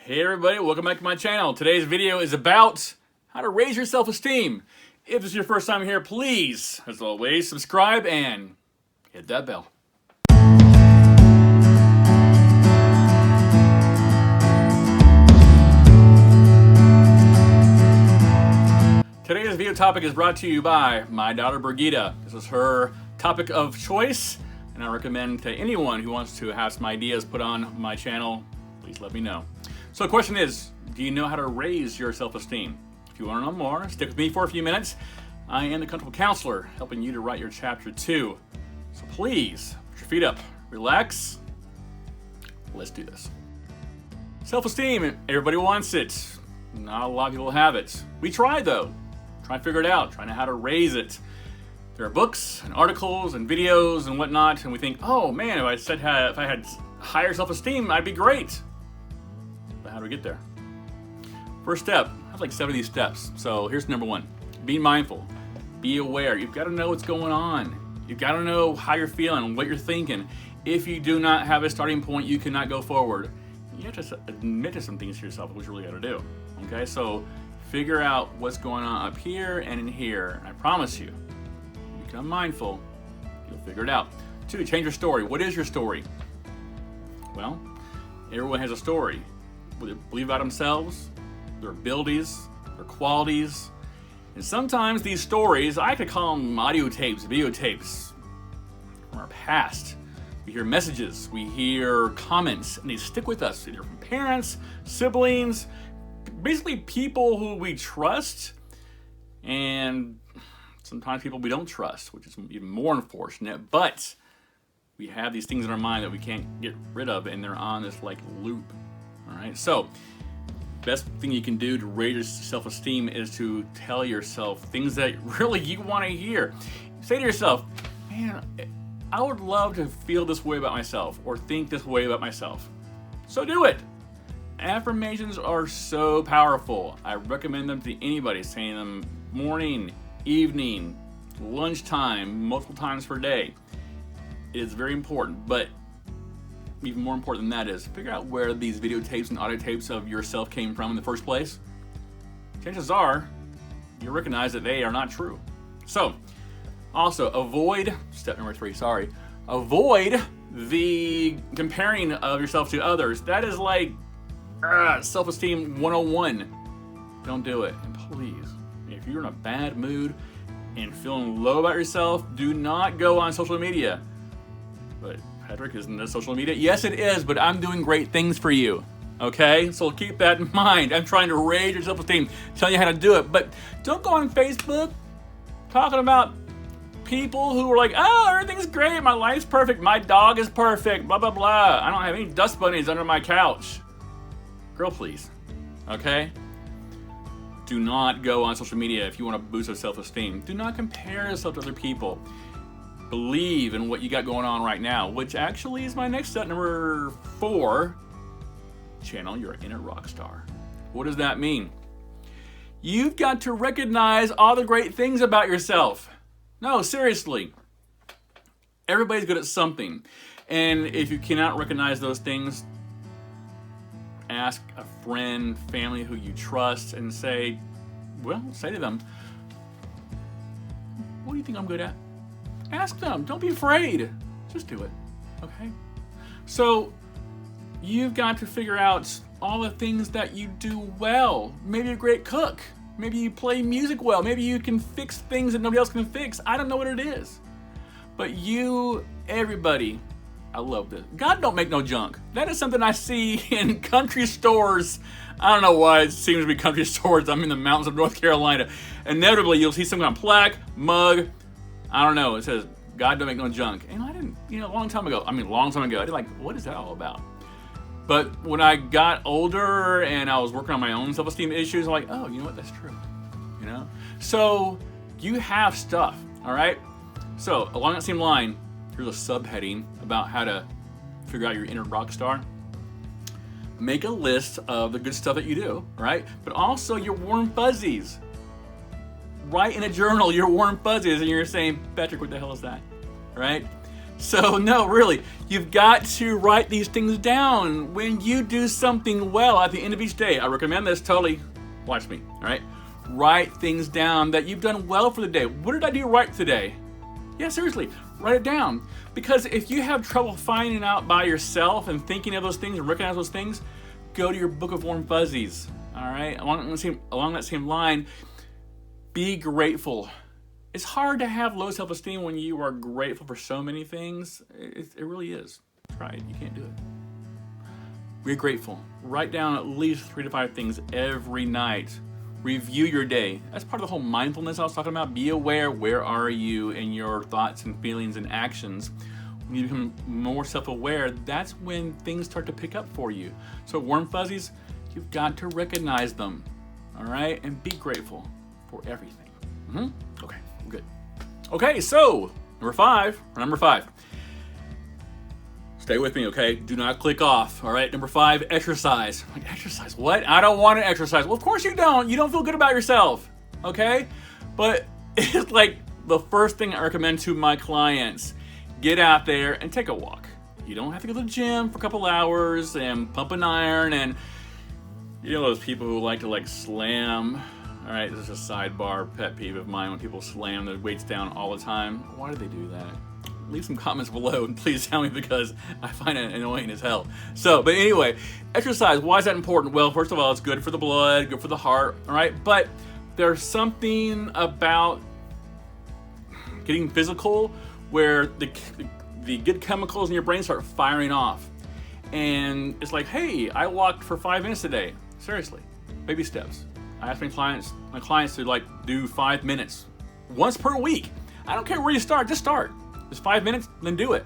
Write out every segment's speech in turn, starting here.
Hey everybody, welcome back to my channel. Today's video is about how to raise your self-esteem. If this is your first time here, please, as always, subscribe and hit that bell. Today's video topic is brought to you by my daughter Brigitte. This is her topic of choice, and I recommend to anyone who wants to have some ideas put on my channel, please let me know. So the question is, do you know how to raise your self-esteem? If you want to know more, stick with me for a few minutes. I am the Comfortable Counselor, helping you to write your chapter 2. So please, put your feet up, relax. Let's do this. Self-esteem, everybody wants it. Not a lot of people have it. We try though. Try to figure it out, try to know how to raise it. There are books and articles and videos and whatnot, and we think, oh man, if I had higher self-esteem, I'd be great. But how do we get there? First step, I have like 7 of these steps. So here's number 1. Be mindful. Be aware. You've got to know what's going on. You've got to know how you're feeling, what you're thinking. If you do not have a starting point, you cannot go forward. You have to admit to some things to yourself, which you really got to do. Okay, so figure out what's going on up here and in here. And I promise you, become mindful, you'll figure it out. 2, change your story. What is your story? Well, everyone has a story. What they believe about themselves, their abilities, their qualities. And sometimes these stories, I could call them audio tapes, videotapes from our past. We hear messages, we hear comments, and they stick with us, either from parents, siblings, basically people who we trust, and sometimes people we don't trust, which is even more unfortunate. But we have these things in our mind that we can't get rid of, and they're on this like loop. All right, so best thing you can do to raise your self-esteem is to tell yourself things that really you want to hear. Say to yourself, man, I would love to feel this way about myself or think this way about myself. So do it. Affirmations are so powerful. I recommend them to anybody, saying them morning, evening, lunchtime, multiple times per day. It is very important, but even more important than that is figure out where these videotapes and audio tapes of yourself came from in the first place. Chances are you'll recognize that they are not true. So also avoid, step number 3, avoid the comparing of yourself to others. That is like self-esteem 101. Don't do it. And please, if you're in a bad mood and feeling low about yourself, do not go on social media. But Patrick, isn't this social media? Yes, it is, but I'm doing great things for you. Okay? So keep that in mind. I'm trying to raise your self-esteem, telling you how to do it. But don't go on Facebook talking about people who are like, oh, everything's great, my life's perfect, my dog is perfect, blah, blah, blah. I don't have any dust bunnies under my couch. Girl, please. Okay? Do not go on social media if you want to boost your self-esteem. Do not compare yourself to other people. Believe in what you got going on right now, which actually is my next step, number 4. Channel your inner rock star. What does that mean? You've got to recognize all the great things about yourself. No, seriously. Everybody's good at something. And if you cannot recognize those things, ask a friend, family who you trust, and say to them, what do you think I'm good at? Ask them. Don't be afraid. Just do it. Okay? So you've got to figure out all the things that you do well. Maybe you're a great cook. Maybe you play music well. Maybe you can fix things that nobody else can fix. I don't know what it is. But everybody, I love this. God don't make no junk. That is something I see in country stores. I don't know why it seems to be country stores. I'm in the mountains of North Carolina. Inevitably, you'll see some kind of plaque, mug, I don't know, it says, God don't make no junk. And I didn't, a long time ago, I did like, what is that all about? But when I got older and I was working on my own self-esteem issues, I'm like, oh, you know what, that's true, So you have stuff, all right? So along that same line, here's a subheading about how to figure out your inner rock star. Make a list of the good stuff that you do, right? But also your warm fuzzies. Write in a journal your warm fuzzies, and you're saying, Patrick, what the hell is that, right? So no, really, you've got to write these things down. When you do something well at the end of each day, I recommend this totally. Watch me, all right? Write things down that you've done well for the day. What did I do right today? Yeah, seriously, write it down. Because if you have trouble finding out by yourself and thinking of those things and recognize those things, go to your book of warm fuzzies, all right? Along that same line, be grateful. It's hard to have low self-esteem when you are grateful for so many things. It really is. Try it. You can't do it. Be grateful. Write down at least 3 to 5 things every night. Review your day. That's part of the whole mindfulness I was talking about. Be aware, where are you in your thoughts and feelings and actions. When you become more self-aware, that's when things start to pick up for you. So warm fuzzies, you've got to recognize them, all right? And be grateful for everything. Okay, good. Okay, so number five. Stay with me, okay? Do not click off, all right? Number 5, exercise. Like, exercise, what? I don't want to exercise. Well, of course you don't. You don't feel good about yourself, okay? But it's like the first thing I recommend to my clients, get out there and take a walk. You don't have to go to the gym for a couple hours and pump an iron and, you know, those people who like to like slam. All right, this is a sidebar pet peeve of mine when people slam their weights down all the time. Why do they do that? Leave some comments below and please tell me, because I find it annoying as hell. So, but anyway, exercise, why is that important? Well, first of all, it's good for the blood, good for the heart, all right? But there's something about getting physical where the good chemicals in your brain start firing off. And it's like, hey, I walked for 5 minutes today. Seriously, baby steps. I ask my clients to like do 5 minutes once per week. I don't care where you start, just start. Just 5 minutes, then do it.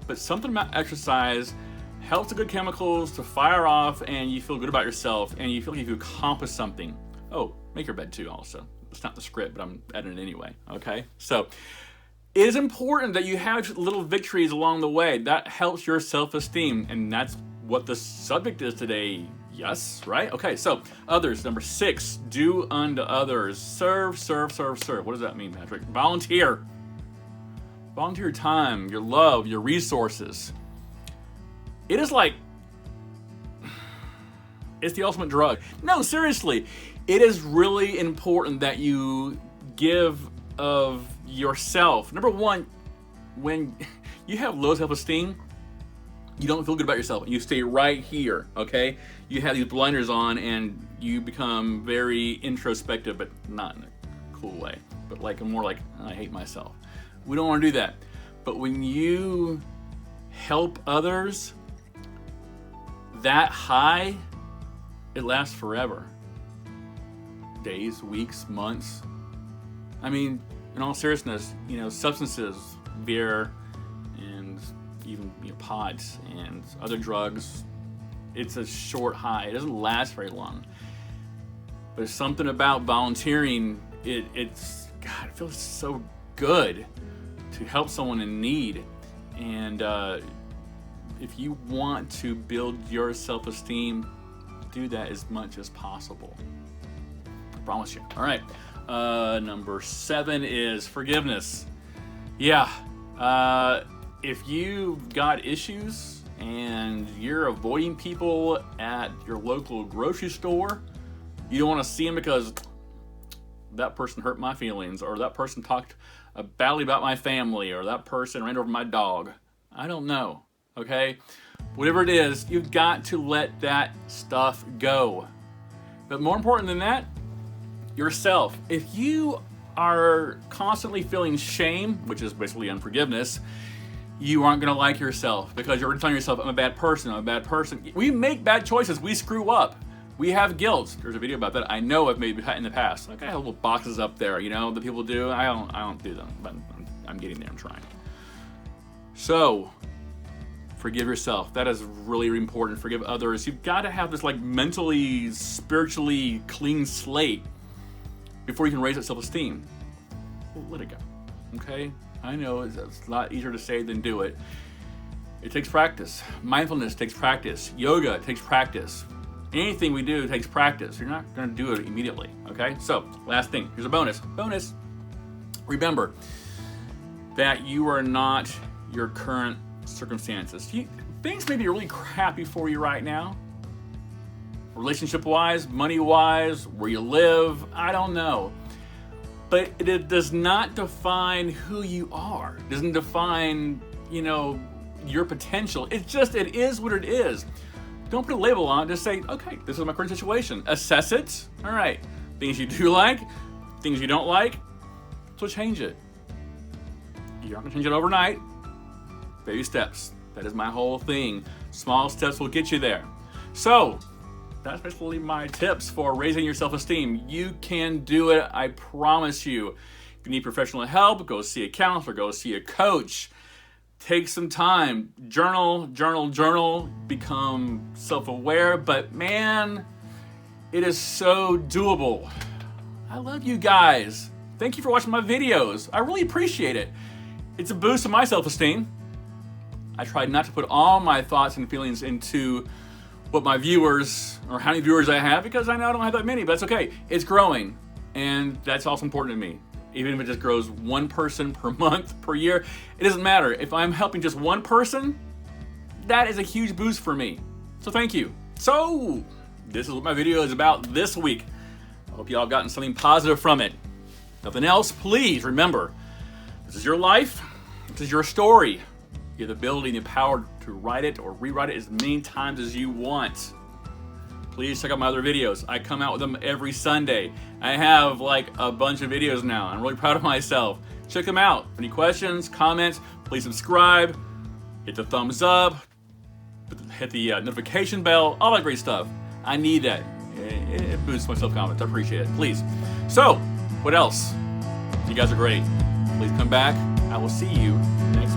But something about exercise helps the good chemicals to fire off, and you feel good about yourself, and you feel like you've accomplished something. Oh, make your bed too also. It's not the script, but I'm editing it anyway, okay? So it is important that you have little victories along the way. That helps your self-esteem, and that's what the subject is today. Yes, right? Okay, so others, number 6, do unto others. Serve, serve, serve, serve. What does that mean, Patrick? Volunteer. Volunteer your time, your love, your resources. It is like, it's the ultimate drug. No, seriously, it is really important that you give of yourself. Number 1, when you have low self-esteem, you don't feel good about yourself. You stay right here, okay? You have these blinders on and you become very introspective, but not in a cool way, but like more like, I hate myself. We don't want to do that. But when you help others, that high, it lasts forever. Days, weeks, months. I mean, in all seriousness, you know, substances, beer, and even, you know, pods and other drugs, it's a short high. It doesn't last very long. But there's something about volunteering. It's God, it feels so good to help someone in need. And if you want to build your self-esteem, do that as much as possible. I promise you. All right. Number 7 is forgiveness. Yeah. If you've got issues and you're avoiding people at your local grocery store, you don't want to see them because that person hurt my feelings, or that person talked badly about my family, or that person ran over my dog. I don't know, okay? Whatever it is, you've got to let that stuff go. But more important than that, yourself. If you are constantly feeling shame, which is basically unforgiveness, you aren't going to like yourself because you're telling yourself, I'm a bad person, I'm a bad person. We make bad choices. We screw up. We have guilt. There's a video about that I know I've made in the past. Like, I have little boxes up there, you know, that people do. I don't do them, but I'm getting there. I'm trying. So, forgive yourself. That is really important. Forgive others. You've got to have this like mentally, spiritually clean slate before you can raise that self-esteem. Well, let it go. Okay? I know it's a lot easier to say than do it. It takes practice. Mindfulness takes practice. Yoga takes practice. Anything we do takes practice. You're not going to do it immediately, okay? So, last thing. Here's a bonus. Bonus. Remember that you are not your current circumstances. Things may be really crappy for you right now. Relationship-wise, money-wise, where you live, I don't know. But it does not define who you are. It doesn't define, your potential. It is what it is. Don't put a label on it. Just say, okay, this is my current situation. Assess it. All right. Things you do like, things you don't like, so change it. You're not going to change it overnight. Baby steps. That is my whole thing. Small steps will get you there. So, that's basically my tips for raising your self-esteem. You can do it, I promise you. If you need professional help, go see a counselor, go see a coach. Take some time, journal, become self-aware, but man, it is so doable. I love you guys. Thank you for watching my videos. I really appreciate it. It's a boost to my self-esteem. I tried not to put all my thoughts and feelings into what my viewers, or how many viewers I have, because I know I don't have that many, but that's okay. It's growing, and that's also important to me. Even if it just grows one person per month, per year, it doesn't matter. If I'm helping just one person, that is a huge boost for me. So thank you. So, this is what my video is about this week. I hope y'all have gotten something positive from it. Nothing else, please remember, this is your life, this is your story. You have the ability and the power to write it or rewrite it as many times as you want. Please check out my other videos. I come out with them every Sunday. I have like a bunch of videos now. I'm really proud of myself. Check them out. Any questions, comments, please subscribe, hit the thumbs up, hit the notification bell, all that great stuff. I need that. It boosts my self-confidence. I appreciate it. Please. So, what else? You guys are great. Please come back. I will see you next week.